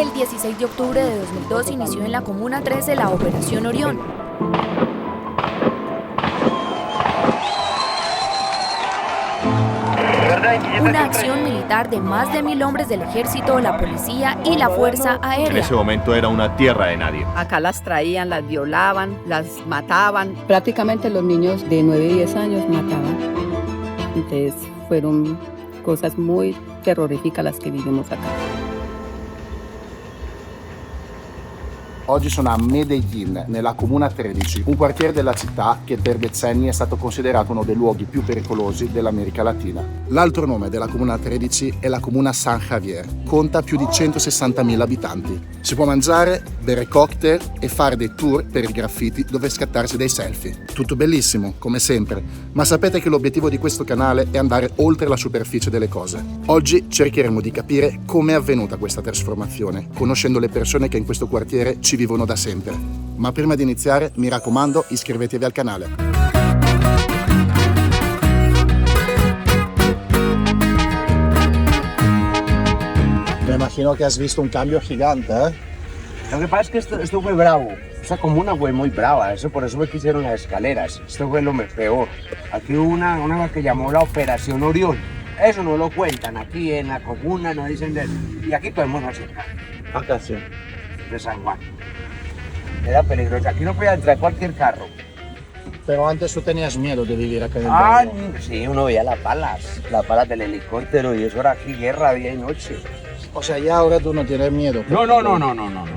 El 16 de octubre de 2002 inició en la Comuna 13 la Operación Orión. Una acción militar de más de 1000 hombres del ejército, la policía y la fuerza aérea. En ese momento era una tierra de nadie. Acá las traían, las violaban, las mataban. Prácticamente los niños de 9 y 10 años mataban. Entonces fueron cosas muy terroríficas las que vivimos acá. Oggi sono a Medellín, nella Comuna 13, un quartiere della città che per decenni è stato considerato uno dei luoghi più pericolosi dell'America Latina. L'altro nome della Comuna 13 è la Comuna San Javier, conta più di 160.000 abitanti. Si può mangiare, bere cocktail e fare dei tour per i graffiti dove scattarsi dei selfie. Tutto bellissimo, come sempre, ma sapete che l'obiettivo di questo canale è andare oltre la superficie delle cose. Oggi cercheremo di capire come è avvenuta questa trasformazione, conoscendo le persone che in questo quartiere ci vivono da sempre. Ma prima di iniziare, mi raccomando, iscrivetevi al canale. Me imagino que has visto un cambio gigante, ¿eh? Lo que pasa es que esto fue bravo. Esa comuna fue muy brava, por eso me quisieron las escaleras. Esto fue lo peor. Aquí hubo una que llamó la Operación Orión. Eso no lo cuentan aquí en la comuna, no dicen de eso. Y aquí podemos hacer Acá sí. de San Juan. Era peligroso, aquí no podía entrar cualquier carro. Pero antes tú tenías miedo de vivir acá en el Ah, barrio. sí, uno veía las palas del helicóptero y eso era aquí guerra día y noche. O sea, ya ahora tú no tienes miedo. No.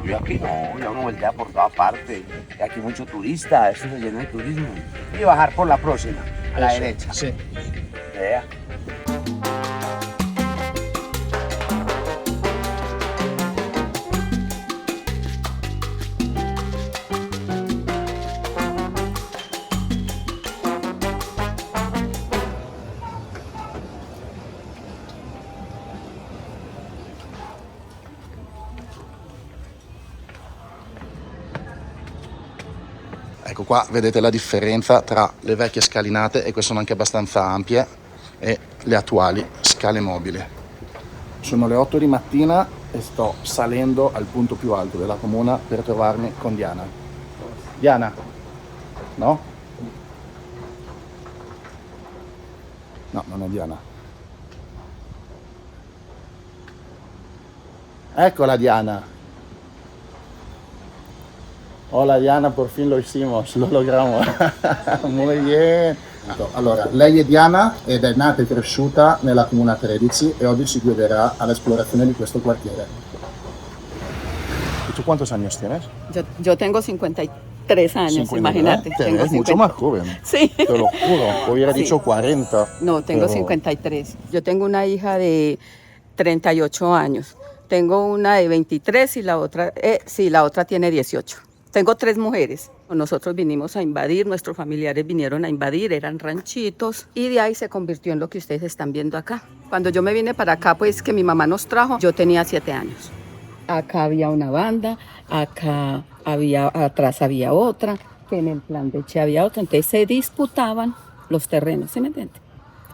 Yo aquí no, ya uno voltea por toda parte. Y aquí mucho turista, esto se llena de turismo. Y bajar por la próxima, a la Eso, derecha. Sí. Vea. Ecco qua vedete la differenza tra le vecchie scalinate, e queste sono anche abbastanza ampie, e le attuali scale mobili. Sono le 8 di mattina e sto salendo al punto più alto della comuna per trovarmi con Diana. Diana? No? No, non è Diana. Eccola Diana. Hola Diana, por fin lo hicimos, lo logramos. Muy bien. Allora, lei è Diana ed è nata e cresciuta nella Comuna 13 e oggi ci guiderà all'esplorazione di questo quartiere. ¿Y tú cuántos años tienes? Yo tengo 53 años, 50, imagínate. ¿eh? Te Tengo ves mucho 50. más joven. Sí. Te lo juro, hubiera Sí. dicho 40. No, tengo pero 53. Yo tengo una hija de 38 años. Tengo una de 23 y la otra tiene 18. Tengo 3 mujeres. Nosotros vinimos a invadir, nuestros familiares vinieron a invadir, eran ranchitos y de ahí se convirtió en lo que ustedes están viendo acá. Cuando yo me vine para acá, pues que mi mamá nos trajo, yo tenía 7 años. Acá había una banda, atrás había otra, que en el plan de Che había otra, entonces se disputaban los terrenos, ¿sí me entiende?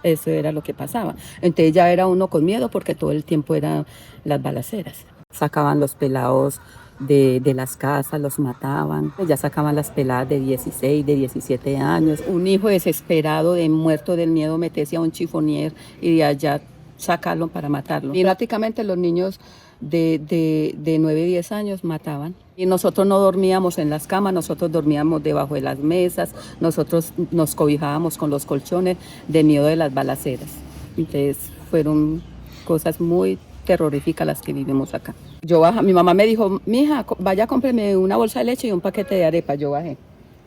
Eso era lo que pasaba. Entonces ya era uno con miedo porque todo el tiempo eran las balaceras. Sacaban los pelados de las casas, los mataban. Ya sacaban las peladas de 16, de 17 años. Un hijo desesperado, muerto del miedo, meterse a un chifonier y de allá sacarlo para matarlo. Y prácticamente los niños de 9 y 10 años mataban. Y nosotros no dormíamos en las camas, nosotros dormíamos debajo de las mesas, nosotros nos cobijábamos con los colchones de miedo de las balaceras. Entonces fueron cosas muy terroríficas las que vivimos acá. Mi mamá me dijo, mija, vaya, cómpreme una bolsa de leche y un paquete de arepa. Yo bajé.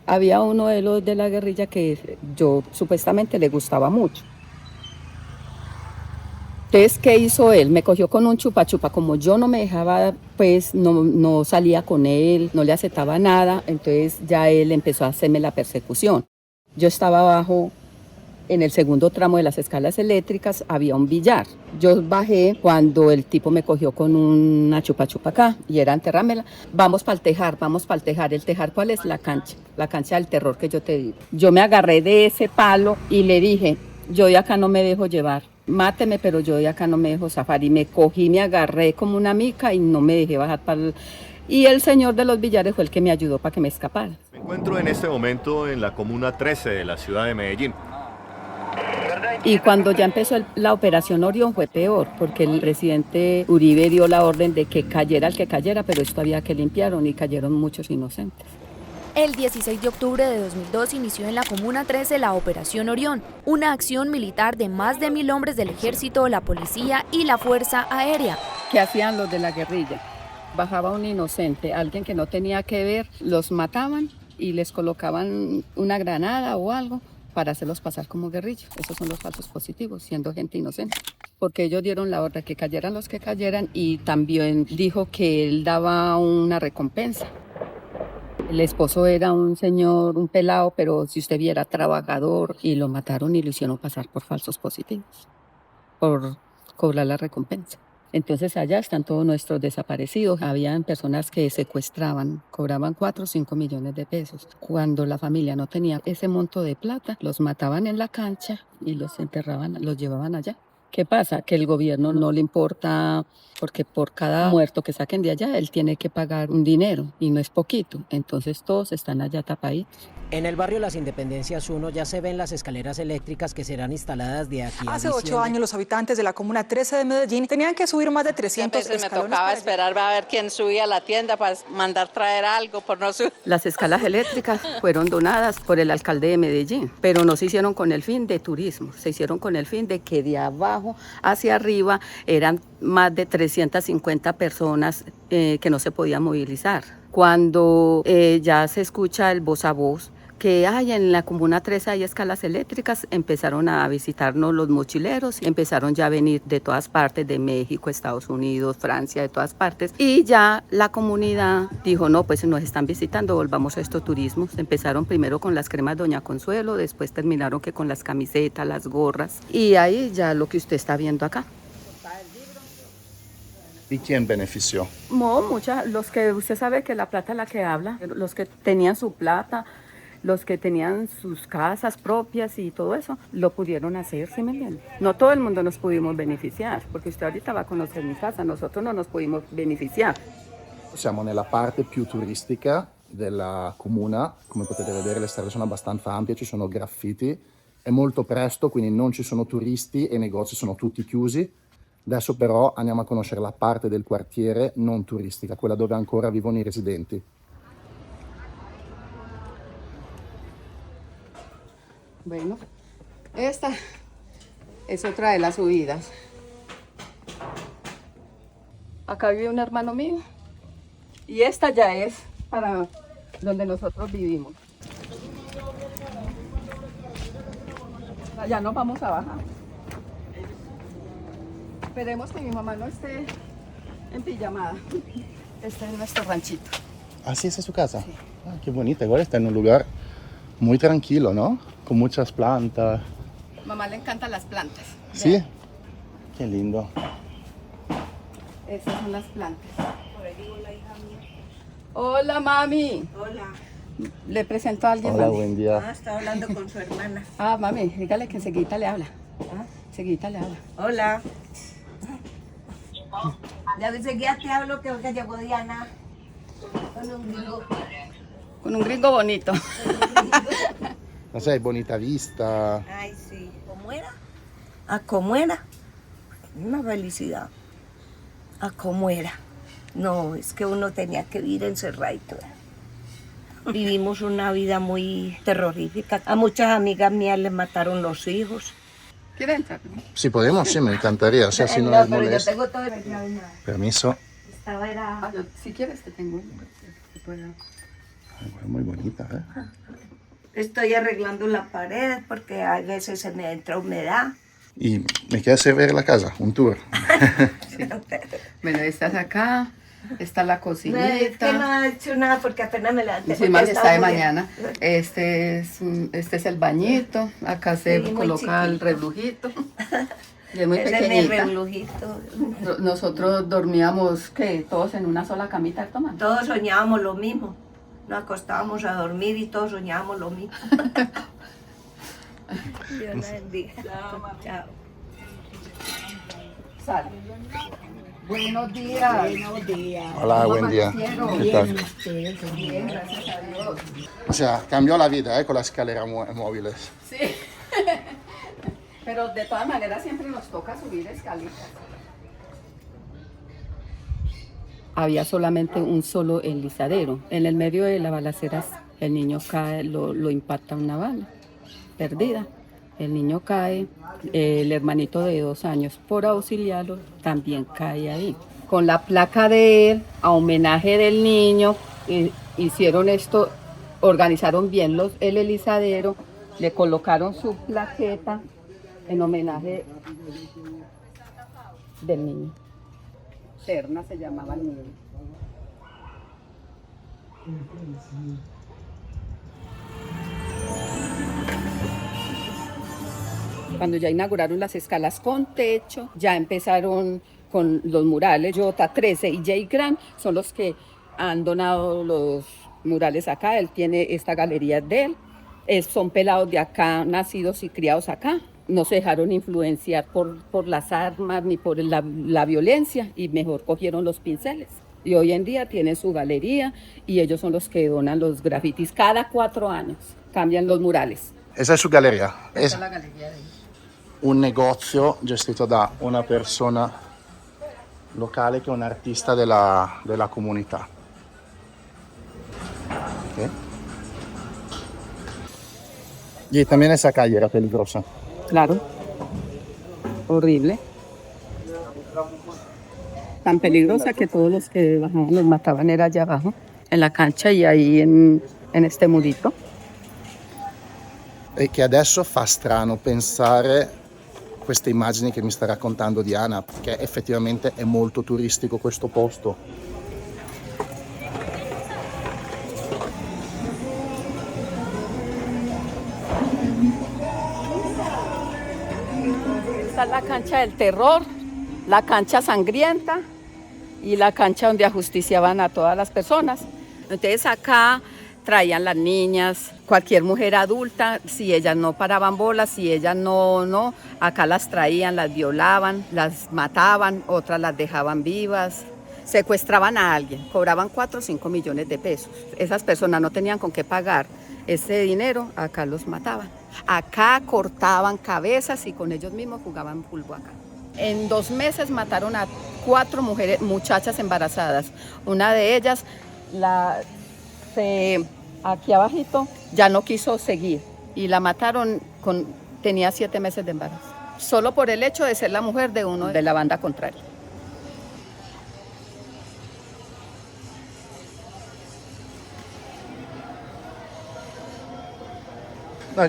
Había uno de los de la guerrilla que yo supuestamente le gustaba mucho. Entonces, ¿qué hizo él? Me cogió con un chupa chupa. Como yo no me dejaba, pues no salía con él, no le aceptaba nada. Entonces ya él empezó a hacerme la persecución. Yo estaba abajo. En el segundo tramo de las escalas eléctricas había un billar. Yo bajé cuando el tipo me cogió con una chupa chupa acá y era enterrármela. Vamos para el tejar, vamos para el tejar. ¿El tejar cuál es? La cancha del terror que yo te digo. Yo me agarré de ese palo y le dije, yo de acá no me dejo llevar. máteme, pero yo de acá no me dejo zafar. Y me cogí, me agarré como una mica y no me dejé bajar para el... Y el señor de los billares fue el que me ayudó para que me escapara. Me encuentro en este momento en la comuna 13 de la ciudad de Medellín. Y cuando ya empezó la operación Orión fue peor, porque el presidente Uribe dio la orden de que cayera el que cayera, pero esto había que limpiaron y cayeron muchos inocentes. El 16 de octubre de 2002 inició en la Comuna 13 la Operación Orión, una acción militar de más de 1000 hombres del ejército, la policía y la Fuerza Aérea. ¿Qué hacían los de la guerrilla? Bajaba un inocente, alguien que no tenía que ver, los mataban y les colocaban una granada o algo para hacerlos pasar como guerrillos. Esos son los falsos positivos, siendo gente inocente. Porque ellos dieron la orden que cayeran los que cayeran y también dijo que él daba una recompensa. El esposo era un señor, un pelado, pero si usted viera, trabajador, y lo mataron y lo hicieron pasar por falsos positivos, por cobrar la recompensa. Entonces allá están todos nuestros desaparecidos. Habían personas que secuestraban, cobraban 4 o 5 millones de pesos. Cuando la familia no tenía ese monto de plata, los mataban en la cancha y los enterraban, los llevaban allá. ¿Qué pasa? Que el gobierno no le importa, porque por cada muerto que saquen de allá, él tiene que pagar un dinero y no es poquito. Entonces todos están allá tapaditos. En el barrio Las Independencias 1 ya se ven las escaleras eléctricas que serán instaladas de aquí a Hace diciembre. 8 años los habitantes de la Comuna 13 de Medellín tenían que subir más de 300 escalones. Me tocaba esperar a ver quién subía a la tienda para mandar traer algo por no subir. Las escalas eléctricas fueron donadas por el alcalde de Medellín, pero no se hicieron con el fin de turismo, se hicieron con el fin de que de abajo hacia arriba eran más de 350 personas que no se podían movilizar. Cuando ya se escucha el voz a voz, que hay en la Comuna 13 hay escalas eléctricas, empezaron a visitarnos los mochileros, empezaron ya a venir de todas partes, de México, Estados Unidos, Francia, de todas partes, y ya la comunidad dijo, no, pues nos están visitando, volvamos a estos turismos. Empezaron primero con las cremas Doña Consuelo, después terminaron que con las camisetas, las gorras, y ahí ya lo que usted está viendo acá. ¿Y quién benefició? Los que usted sabe que la plata es la que habla, los que tenían su plata, los que tenían sus casas propias y todo eso, lo pudieron hacer, ¿sí me entiende? No todo el mundo nos pudimos beneficiar, porque usted ahorita va a conocer mi casa, nosotros no nos pudimos beneficiar. Siamo nella parte più turistica della comuna, come potete vedere le strade sono abbastanza ampie, ci sono graffiti, è molto presto, quindi non ci sono turisti e i negozi sono tutti chiusi. Adesso però andiamo a conoscere la parte del quartiere non turistica, quella dove ancora vivono i residenti. Bueno, esta es otra de las subidas. Acá vive un hermano mío y esta ya es para donde nosotros vivimos. Allá nos vamos a bajar. Esperemos que mi mamá no esté en pijamada. Este es nuestro ranchito. Ah, sí, esa es su casa. Sí. Ah, qué bonita. Igual está en un lugar muy tranquilo, ¿no? Con muchas plantas. Mamá le encantan las plantas. ¿Sí? Vean. Qué lindo. Estas son las plantas. Por ahí vivo la hija mía. Hola, mami. Hola. Le presento a alguien. Hola, mami. buen día. Está hablando con su hermana. Ah, mami, dígale que enseguida le habla. Enseguida le habla. Hola. Ya enseguida te hablo que llegó Diana con un gringo. Con un gringo bonito. No sé, bonita vista. Ay, sí. ¿Cómo era? ¿A cómo era? Una felicidad. ¿A cómo era? No, es que uno tenía que vivir encerradito. Vivimos una vida muy terrorífica. A muchas amigas mías les mataron los hijos. ¿Quiere entrar? Sí, podemos, sí, me encantaría. O sea, si no No, les pero yo molesta. tengo todo el... Permiso. Estaba era... Si quieres te tengo. Ay, bueno, muy bonita, ¿eh? Estoy arreglando la pared porque a veces se me entra humedad. Y me queda hacer ver la casa, un tour. Bueno, estás acá, está la No, es que no cocinita. he hecho nada porque apenas me levanté. Sí, más porque está de estaba muy- mañana. Este es el bañito. Acá se Sí, muy coloca el chiquito. relujito. Y es muy Ese es mi pequeñita. relujito. Nosotros dormíamos, ¿qué? Todos en una sola camita, toma. Todos soñábamos lo mismo. Nos acostábamos a dormir y todos soñábamos lo mismo. Dios la bendiga. Chao. Sale. Buenos días. Buenos días. Hola, buen día. ¿Qué tal? Bien, gracias a Dios. O sea, cambió la vida con las escaleras móviles. Sí. Pero de todas maneras siempre nos toca subir escalitas. Había solamente un solo deslizadero. En el medio de la balacera el niño cae, lo impacta una bala perdida. El niño cae, el hermanito de 2 años, por auxiliarlo, también cae ahí. Con la placa de él, a homenaje del niño, hicieron esto, organizaron bien el deslizadero, le colocaron su plaqueta en homenaje del niño. Serna se llamaba el niño. Cuando ya inauguraron las escalas con techo, ya empezaron con los murales. Jota 13 y Jay Grant son los que han donado los murales acá. Él tiene esta galería de él. Son pelados de acá, nacidos y criados acá. No se dejaron influenciar por las armas ni por la violencia y mejor cogieron los pinceles. Y hoy en día tienen su galería y ellos son los que donan los grafitis. Cada 4 años cambian los murales. Esa es su galería. Esta es la galería de él. Un negozio gestito da una persona locale che è un artista della comunità. Okay. Y también esa calle era peligrosa. Claro. Horrible. Tan peligrosa que todos los que bajaban los mataban era allá abajo, en la cancha y ahí en este murito. E che adesso fa strano pensare queste immagini che mi sta raccontando Diana, perché effettivamente è molto turistico questo posto. Esta es la cancha del terror, la cancha sangrienta y la cancha donde ajusticiaban a todas las personas. Entonces acá traían las niñas, cualquier mujer adulta, si ellas no paraban bolas, si ellas no, acá las traían, las violaban, las mataban, otras las dejaban vivas, secuestraban a alguien, cobraban 4 o 5 millones de pesos. Esas personas no tenían con qué pagar ese dinero, acá los mataban. Acá cortaban cabezas y con ellos mismos jugaban fútbol acá. En 2 meses mataron a 4 muchachas embarazadas. Una de ellas, aquí abajito, ya no quiso seguir y la mataron tenía 7 meses de embarazo, solo por el hecho de ser la mujer de uno de la banda contraria.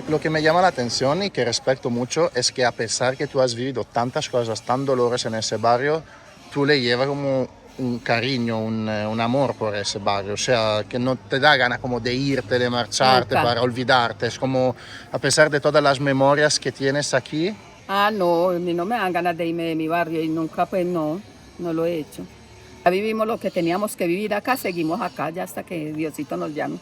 Lo que me llama la atención y que respeto mucho es que a pesar que tú has vivido tantas cosas tan dolorosas en ese barrio, tú le llevas como un cariño, un amor por ese barrio, o sea, que no te da ganas como de irte, de marcharte, para olvidarte, es como, a pesar de todas las memorias que tienes aquí. Ah, no, a mí no me dan ganas de irme de mi barrio y nunca, pues no lo he hecho. Ya vivimos lo que teníamos que vivir acá, seguimos acá ya hasta que Diosito nos llame.